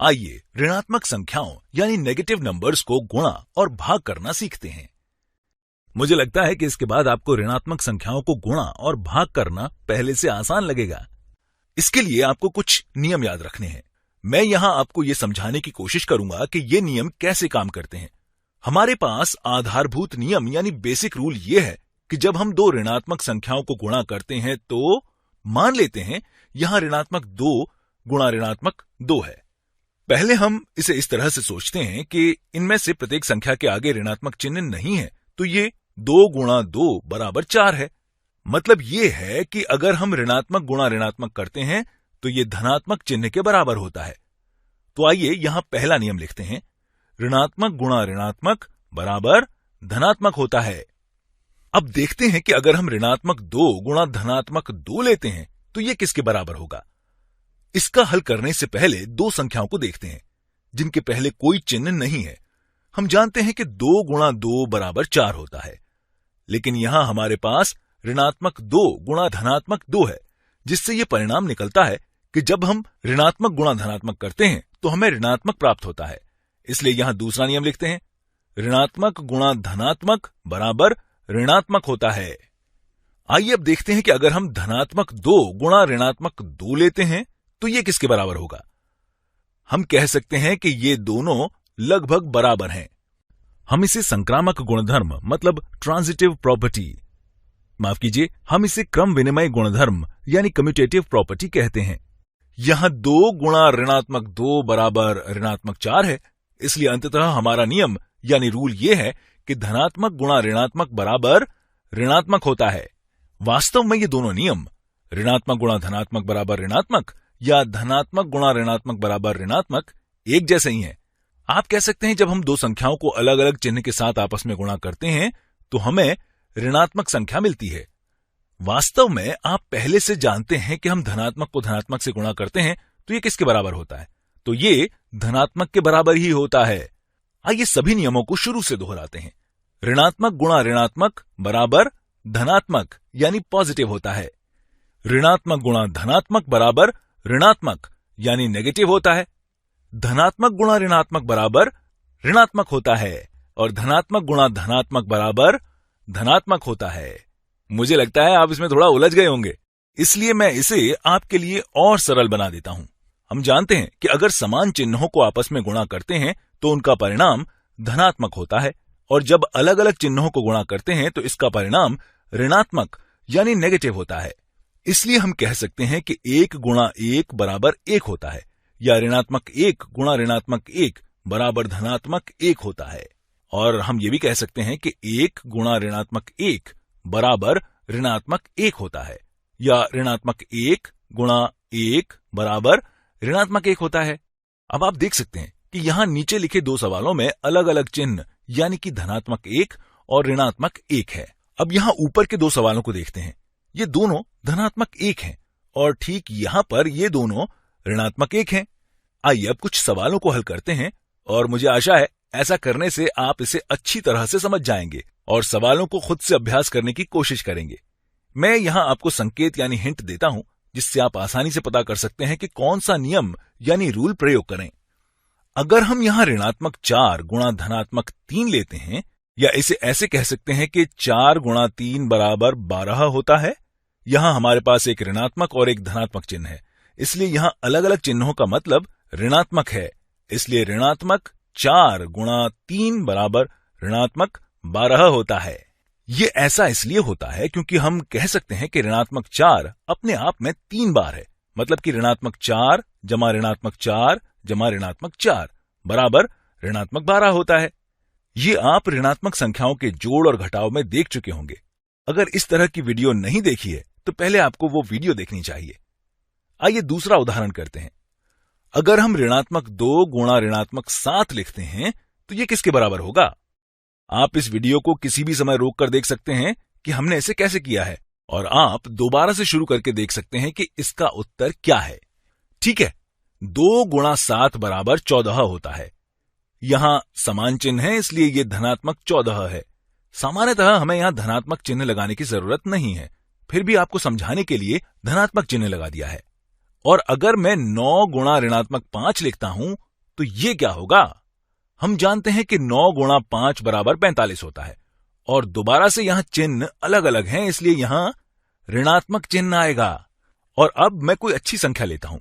आइए ऋणात्मक संख्याओं यानी नेगेटिव नंबर्स को गुणा और भाग करना सीखते हैं। मुझे लगता है कि इसके बाद आपको ऋणात्मक संख्याओं को गुणा और भाग करना पहले से आसान लगेगा। इसके लिए आपको कुछ नियम याद रखने हैं। मैं यहां आपको यह समझाने की कोशिश करूंगा कि ये नियम कैसे काम करते हैं। हमारे पास आधारभूत नियम यानी बेसिक रूल ये है कि जब हम दो ऋणात्मक संख्याओं को गुणा करते हैं तो मान लेते हैं यहां ऋणात्मक 2 गुणा ऋणात्मक 2 है। पहले हम इसे इस तरह से सोचते हैं कि इनमें से प्रत्येक संख्या के आगे ऋणात्मक चिन्ह नहीं है, तो ये 2 गुणा 2 बराबर 4 है। मतलब ये है कि अगर हम ऋणात्मक गुणा ऋणात्मक करते हैं तो ये धनात्मक चिन्ह के बराबर होता है। तो आइए यहां पहला नियम लिखते हैं, ऋणात्मक गुणा ऋणात्मक बराबर धनात्मक होता है। अब देखते हैं कि अगर हम ऋणात्मक 2 गुणा धनात्मक 2 लेते हैं तो ये किसके बराबर होगा। इसका हल करने से पहले दो संख्याओं को देखते हैं जिनके पहले कोई चिन्ह नहीं है। हम जानते हैं कि 2 गुणा 2 बराबर 4 होता है, लेकिन यहां हमारे पास ऋणात्मक 2 गुणा धनात्मक 2 है, जिससे यह परिणाम निकलता है कि जब हम ऋणात्मक गुणा धनात्मक करते हैं तो हमें ऋणात्मक प्राप्त होता है। इसलिए यहां दूसरा नियम लिखते हैं, ऋणात्मक गुणा धनात्मक बराबर ऋणात्मक होता है। आइए अब देखते हैं कि अगर हम धनात्मक 2 गुणा ऋणात्मक 2 लेते हैं तो यह किसके बराबर होगा। हम कह सकते हैं कि ये दोनों लगभग बराबर हैं। हम इसे संक्रामक गुणधर्म मतलब ट्रांजिटिव प्रॉपर्टी, माफ कीजिए, हम इसे क्रम विनिमय गुणधर्म यानी कम्यूटेटिव प्रॉपर्टी कहते हैं। यहां 2 गुणा ऋणात्मक 2 बराबर ऋणात्मक 4 है, इसलिए अंततः हमारा नियम यानी रूल यह है कि धनात्मक गुणा ऋणात्मक बराबर ऋणात्मक होता है। वास्तव में ये दोनों नियम ऋणात्मक गुणा धनात्मक बराबर ऋणात्मक या धनात्मक गुणा ऋणात्मक बराबर ऋणात्मक एक जैसे ही हैं। आप कह सकते हैं जब हम दो संख्याओं को अलग अलग चिन्ह के साथ आपस में गुणा करते हैं तो हमें ऋणात्मक संख्या मिलती है। वास्तव में आप पहले से जानते हैं कि हम धनात्मक को धनात्मक से गुणा करते हैं तो ये किसके बराबर होता है, तो ये धनात्मक के बराबर ही होता है। आइए सभी नियमों को शुरू से दोहराते हैं। ऋणात्मक गुणा ऋणात्मक बराबर धनात्मक यानी पॉजिटिव होता है। ऋणात्मक गुणा धनात्मक बराबर ऋणात्मक यानी नेगेटिव होता है। धनात्मक गुणा ऋणात्मक बराबर ऋणात्मक होता है और धनात्मक गुणा धनात्मक बराबर धनात्मक होता है। मुझे लगता है आप इसमें थोड़ा उलझ गए होंगे, इसलिए मैं इसे आपके लिए और सरल बना देता हूं। हम जानते हैं कि अगर समान चिन्हों को आपस में गुणा करते हैं तो उनका परिणाम धनात्मक होता है, और जब अलग अलग चिन्हों को गुणा करते हैं तो इसका परिणाम ऋणात्मक यानी नेगेटिव होता है। इसलिए हम कह सकते हैं कि 1 गुणा 1 बराबर 1 होता है, या ऋणात्मक 1 गुणा ऋणात्मक 1 बराबर धनात्मक 1 होता है। और हम ये भी कह सकते हैं कि 1 गुणा ऋणात्मक 1 बराबर ऋणात्मक 1 होता है, या ऋणात्मक 1 गुणा 1 बराबर ऋणात्मक 1 होता है। अब आप देख सकते हैं कि यहां नीचे लिखे दो सवालों में अलग अलग चिन्ह यानी कि धनात्मक 1 और ऋणात्मक 1 है। अब यहां ऊपर के दो सवालों को देखते हैं, ये दोनों धनात्मक 1 हैं और ठीक यहां पर ये दोनों ऋणात्मक 1 हैं। आइए अब कुछ सवालों को हल करते हैं और मुझे आशा है ऐसा करने से आप इसे अच्छी तरह से समझ जाएंगे और सवालों को खुद से अभ्यास करने की कोशिश करेंगे। मैं यहां आपको संकेत यानी हिंट देता हूं जिससे आप आसानी से पता कर सकते हैं कि कौन सा नियम यानी रूल प्रयोग करें। अगर हम यहां ऋणात्मक 4 गुणा धनात्मक 3 लेते हैं, या इसे ऐसे कह सकते हैं कि 4 गुणा 3 बराबर 12 होता है। यहां हमारे पास एक ऋणात्मक और एक धनात्मक चिन्ह है, इसलिए यहां अलग अलग चिन्हों का मतलब ऋणात्मक है। इसलिए ऋणात्मक 4 गुणा 3 बराबर ऋणात्मक 12 होता है। ये ऐसा इसलिए होता है क्योंकि हम कह सकते हैं कि ऋणात्मक 4 अपने आप में 3 बार है, मतलब कि ऋणात्मक 4 जमा ऋणात्मक 4 जमा ऋणात्मक 4 बराबर ऋणात्मक 12 होता है। ये आप ऋणात्मक संख्याओं के जोड़ और घटाव में देख चुके होंगे। अगर इस तरह की वीडियो नहीं देखी है तो पहले आपको वो वीडियो देखनी चाहिए। आइए दूसरा उदाहरण करते हैं। अगर हम ऋणात्मक 2 गुणा ऋणात्मक 7 लिखते हैं तो ये किसके बराबर होगा। आप इस वीडियो को किसी भी समय रोक कर देख सकते हैं कि हमने इसे कैसे किया है, और आप दोबारा से शुरू करके देख सकते हैं कि इसका उत्तर क्या है। ठीक है, 2 गुणा 7 बराबर 14 होता है। यहां समान चिन्ह है इसलिए यह धनात्मक 14 है। सामान्यतः हमें यहां धनात्मक चिन्ह लगाने की जरूरत नहीं है, फिर भी आपको समझाने के लिए धनात्मक चिन्ह लगा दिया है। और अगर मैं 9 गुणा ऋणात्मक 5 लिखता हूं तो ये क्या होगा? हम जानते हैं कि 9 गुणा 5 बराबर 45 होता है और दोबारा से यहां चिन्ह अलग अलग हैं, इसलिए यहां ऋणात्मक चिन्ह आएगा। और अब मैं कोई अच्छी संख्या लेता हूं।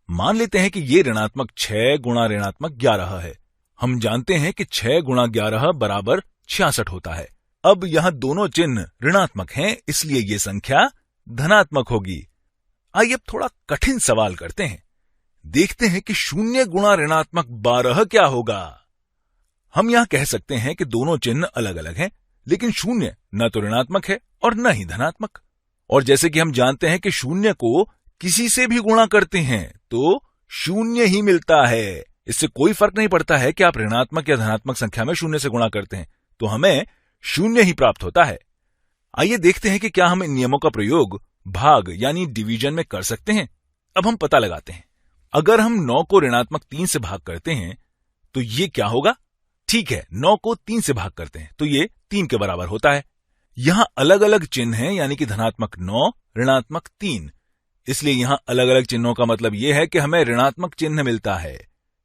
मान लेते हैं कि ये ऋणात्मक 6 गुणा ऋणात्मक 11 है। हम जानते हैं कि 6 गुणा 11 बराबर 66 होता है। अब यहां दोनों चिन्ह ऋणात्मक हैं, इसलिए ये संख्या धनात्मक होगी। आइए अब थोड़ा कठिन सवाल करते हैं। देखते हैं कि 0 गुणा ऋणात्मक 12 क्या होगा। हम यहां कह सकते हैं कि दोनों चिन्ह अलग अलग हैं, लेकिन 0 न तो ऋणात्मक है और न ही धनात्मक। और जैसे कि हम जानते हैं कि 0 को किसी से भी गुणा करते हैं तो 0 ही मिलता है। इससे कोई फर्क नहीं पड़ता है कि आप ऋणात्मक या धनात्मक संख्या में 0 से गुणा करते हैं, तो हमें 0 ही प्राप्त होता है। आइए देखते हैं कि क्या हम इन नियमों का प्रयोग भाग यानी डिवीजन में कर सकते हैं। अब हम पता लगाते हैं। अगर हम 9 को ऋणात्मक 3 से भाग करते हैं तो ये क्या होगा? ठीक है, 9 को 3 से भाग करते हैं तो ये 3 के बराबर होता है। यहां अलग अलग चिन्ह हैं, यानी कि धनात्मक 9, ऋणात्मक 3। इसलिए यहां अलग अलग चिन्हों का मतलब यह है कि हमें ऋणात्मक चिन्ह मिलता है।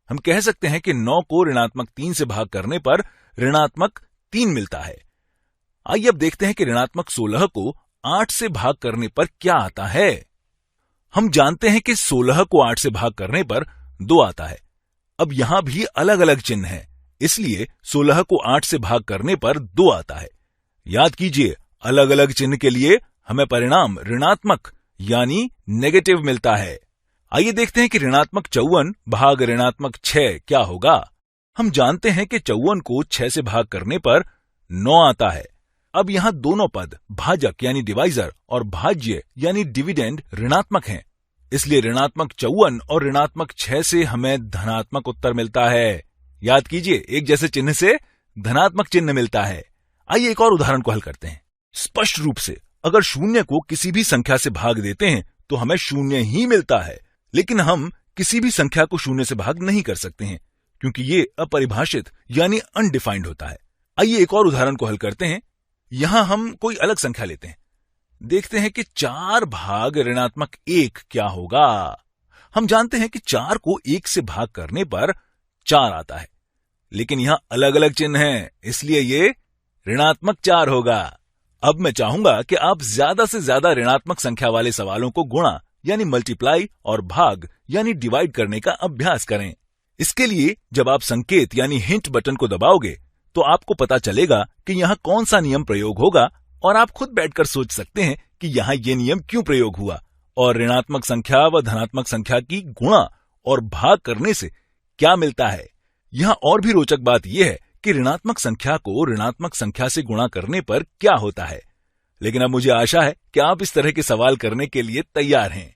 हम कह सकते हैं कि 9 को ऋणात्मक 3 से भाग करने पर ऋणात्मक 3 मिलता है। आइए अब देखते हैं कि ऋणात्मक 16 को 8 से भाग करने पर क्या आता है। हम जानते हैं कि 16 को 8 से भाग करने पर 2 आता है। अब यहां भी अलग अलग चिन्ह हैं, इसलिए 16 को 8 से भाग करने पर 2 आता है। याद कीजिए, अलग अलग चिन्ह के लिए हमें परिणाम ऋणात्मक यानी नेगेटिव मिलता है। आइए देखते हैं कि ऋणात्मक 54 भाग ऋणात्मक 6 क्या होगा। हम जानते हैं कि 54 को 6 से भाग करने पर 9 आता है। अब यहां दोनों पद भाजक यानी डिवाइजर और भाज्य यानी डिविडेंड ऋणात्मक हैं, इसलिए ऋणात्मक 54 और ऋणात्मक 6 से हमें धनात्मक उत्तर मिलता है। याद कीजिए, एक जैसे चिन्ह से धनात्मक चिन्ह मिलता है। आइए एक और उदाहरण को हल करते हैं। स्पष्ट रूप से अगर 0 को किसी भी संख्या से भाग देते हैं तो हमें 0 ही मिलता है, लेकिन हम किसी भी संख्या को 0 से भाग नहीं कर सकते हैं क्योंकि ये अपरिभाषित यानी अनडिफाइंड होता है। आइए एक और उदाहरण को हल करते हैं। यहां हम कोई अलग संख्या लेते हैं। देखते हैं कि 4 भाग ऋणात्मक 1 क्या होगा। हम जानते हैं कि 4 को 1 से भाग करने पर 4 आता है, लेकिन यहां अलग अलग चिन्ह हैं, इसलिए ये ऋणात्मक 4 होगा। अब मैं चाहूंगा कि आप ज्यादा से ज्यादा ऋणात्मक संख्या वाले सवालों को गुणा यानी मल्टीप्लाई और भाग यानी डिवाइड करने का अभ्यास करें। इसके लिए जब आप संकेत यानी हिंट बटन को दबाओगे तो आपको पता चलेगा कि यहां कौन सा नियम प्रयोग होगा और आप खुद बैठकर सोच सकते हैं कि यहां यह नियम क्यों प्रयोग हुआ और ऋणात्मक संख्या व धनात्मक संख्या की गुणा और भाग करने से क्या मिलता है। यहां और भी रोचक बात यह है कि ऋणात्मक संख्या को ऋणात्मक संख्या से गुणा करने पर क्या होता है। लेकिन अब मुझे आशा है कि आप इस तरह के सवाल करने के लिए तैयार हैं।